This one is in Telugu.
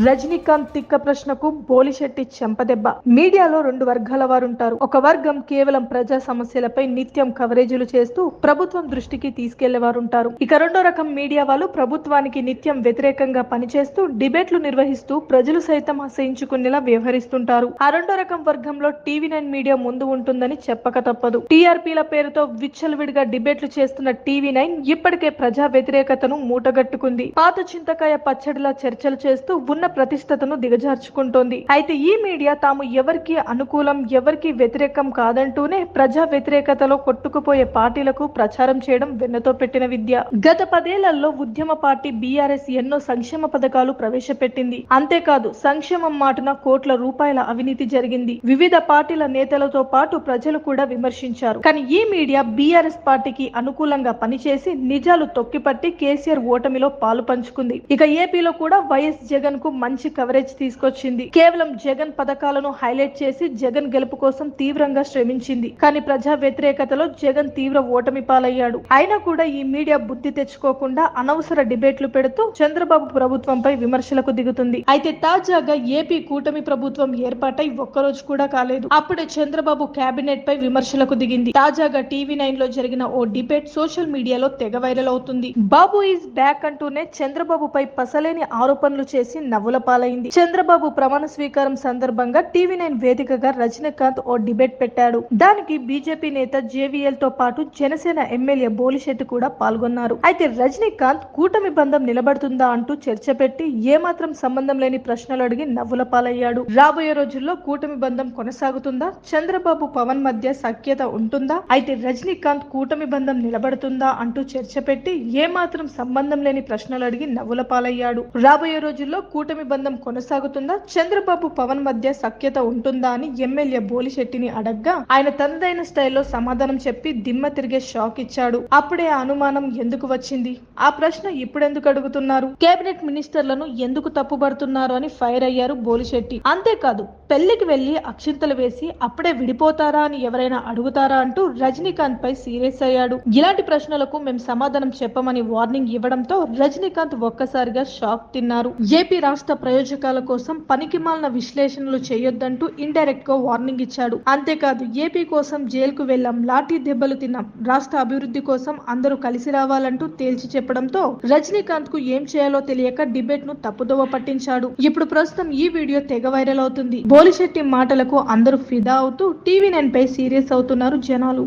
రజనీకాంత్ తిక్క ప్రశ్నకు బోలిశెట్టి చెంపదెబ్బ. మీడియాలో రెండు వర్గాల వారుంటారు. ఒక వర్గం కేవలం ప్రజా సమస్యలపై నిత్యం కవరేజీలు చేస్తూ ప్రభుత్వం దృష్టికి తీసుకెళ్లేవారుంటారు. ఇక రెండో రకం మీడియా వాళ్ళు ప్రభుత్వానికి నిత్యం వ్యతిరేకంగా పనిచేస్తూ డిబేట్లు నిర్వహిస్తూ ప్రజలు సైతం అసహించుకునేలా వ్యవహరిస్తుంటారు. ఆ రెండో రకం వర్గంలో టీవీ9 మీడియా ముందు ఉంటుందని చెప్పక తప్పదు. టీఆర్పీల పేరుతో విచ్చలవిడిగా డిబేట్లు చేస్తున్న టీవీ9 ఇప్పటికే ప్రజా వ్యతిరేకతను మూటగట్టుకుంది. పాత చింతకాయ పచ్చడిలా చర్చలు చేస్తూ ఉన్న ప్రతిష్టతను దిగజార్చుకుంటోంది. అయితే ఈ మీడియా తాము ఎవరికి అనుకూలం ఎవరికి వ్యతిరేకం కాదంటూనే ప్రజా వ్యతిరేకతలో కొట్టుకుపోయే పార్టీలకు ప్రచారం చేయడం వెన్నతో పెట్టిన విద్య. గత 10 ఏళ్లలో ఉద్యమ పార్టీ బీఆర్ఎస్ ఎన్నో సంక్షేమ పథకాలు ప్రవేశపెట్టింది. అంతేకాదు సంక్షేమం మాటున కోట్ల రూపాయల అవినీతి జరిగింది. వివిధ పార్టీల నేతలతో పాటు ప్రజలు కూడా విమర్శించారు. కానీ ఈ మీడియా బీఆర్ఎస్ పార్టీకి అనుకూలంగా పనిచేసి నిజాలు తొక్కిపట్టి కేసీఆర్ ఓటమిలో పాలు పంచుకుంది. ఇక ఏపీలో కూడా వైఎస్ జగన్ కు మంచి కవరేజ్ తీసుకొచ్చింది. కేవలం జగన్ పథకాలను హైలైట్ చేసి జగన్ గెలుపు కోసం తీవ్రంగా శ్రమించింది. కానీ ప్రజా వ్యతిరేకతలో జగన్ తీవ్ర ఓటమి పాలయ్యాడు. అయినా కూడా ఈ మీడియా బుద్ధి తెచ్చుకోకుండా అనవసర డిబేట్లు పెడుతూ చంద్రబాబు ప్రభుత్వంపై విమర్శలకు దిగుతుంది. అయితే తాజాగా ఏపీ కూటమి ప్రభుత్వం ఏర్పాటై ఒక్కరోజు కూడా కాలేదు. అప్పుడే చంద్రబాబు కేబినెట్ పై విమర్శలకు దిగింది. తాజాగా టీవీ9 లో జరిగిన ఓ డిబేట్ సోషల్ మీడియాలో తెగ వైరల్ అవుతుంది. బాబు ఈజ్ బ్యాక్ అంటూనే చంద్రబాబుపై పసలేని ఆరోపణలు చేసి నవ్వుల పాలైంది. చంద్రబాబు ప్రమాణ స్వీకారం సందర్భంగా టీవీ9 వేదికగా రజనీకాంత్ ఓ డిబేట్ పెట్టాడు. దానికి బీజేపీ నేత జేవీఎల్ తో పాటు జనసేన ఎమ్మెల్యే బోలిశెట్టి కూడా పాల్గొన్నారు. అయితే రజనీకాంత్ కూటమి బంధం నిలబడుతుందా అంటూ చర్చ పెట్టి ఏమాత్రం సంబంధం లేని ప్రశ్నలు అడిగి నవ్వుల పాలయ్యాడు. రాబోయే రోజుల్లో కూటమి బంధం కొనసాగుతుందా, చంద్రబాబు పవన్ మధ్య సఖ్యత ఉంటుందా, అయితే రజనీకాంత్ కూటమి బంధం నిలబడుతుందా అంటూ చర్చ పెట్టి ఏమాత్రం సంబంధం లేని ప్రశ్నలు అడిగి నవ్వుల పాలయ్యాడు. రాబోయే రోజుల్లో కూటమి బంధం కొనసాగుతుందా, చంద్రబాబు పవన్ మధ్య సఖ్యత ఉంటుందా అని ఎమ్మెల్యే బోలిశెట్టిని అడగ్గా ఆయన తనదైన స్టైల్లో సమాధానం చెప్పి దిమ్మ తిరిగే షాక్ ఇచ్చాడు. అప్పుడే ఆ అనుమానం ఎందుకు వచ్చింది, ఆ ప్రశ్న ఇప్పుడెందుకు అడుగుతున్నారు, కేబినెట్ మినిస్టర్లను ఎందుకు తప్పుపడుతున్నారు అని ఫైర్ అయ్యారు బోలిశెట్టి. అంతేకాదు పెళ్లికి వెళ్లి అక్షింతలు వేసి అప్పుడే విడిపోతారా అని ఎవరైనా అడుగుతారా అంటూ రజనీకాంత్ పై సీరియస్ అయ్యాడు. ఇలాంటి ప్రశ్నలకు మేము సమాధానం చెప్పమని వార్నింగ్ ఇవ్వడంతో రజనీకాంత్ ఒక్కసారిగా షాక్ తిన్నారు. ఏపీ రాష్ట్ర ప్రయోజకాల కోసం పనికిమాలిన విశ్లేషణలు చేయొద్దంటూ ఇండైరెక్ట్ గా వార్నింగ్ ఇచ్చాడు. అంతేకాదు ఏపీ కోసం జైలుకు వెళ్లాం, లాఠీ దెబ్బలు తిన్నాం, రాష్ట్ర అభివృద్ధి కోసం అందరూ కలిసి రావాలంటూ తేల్చి చెప్పడంతో రజనీకాంత్ కు ఏం చేయాలో తెలియక డిబేట్ ను తప్పుదోవ పట్టించాడు. ఇప్పుడు ప్రస్తుతం ఈ వీడియో తెగ వైరల్ అవుతుంది. బోలిశెట్టి మాటలకు అందరూ ఫిదా అవుతూ టీవీ9 పై సీరియస్ అవుతున్నారు జనాలు.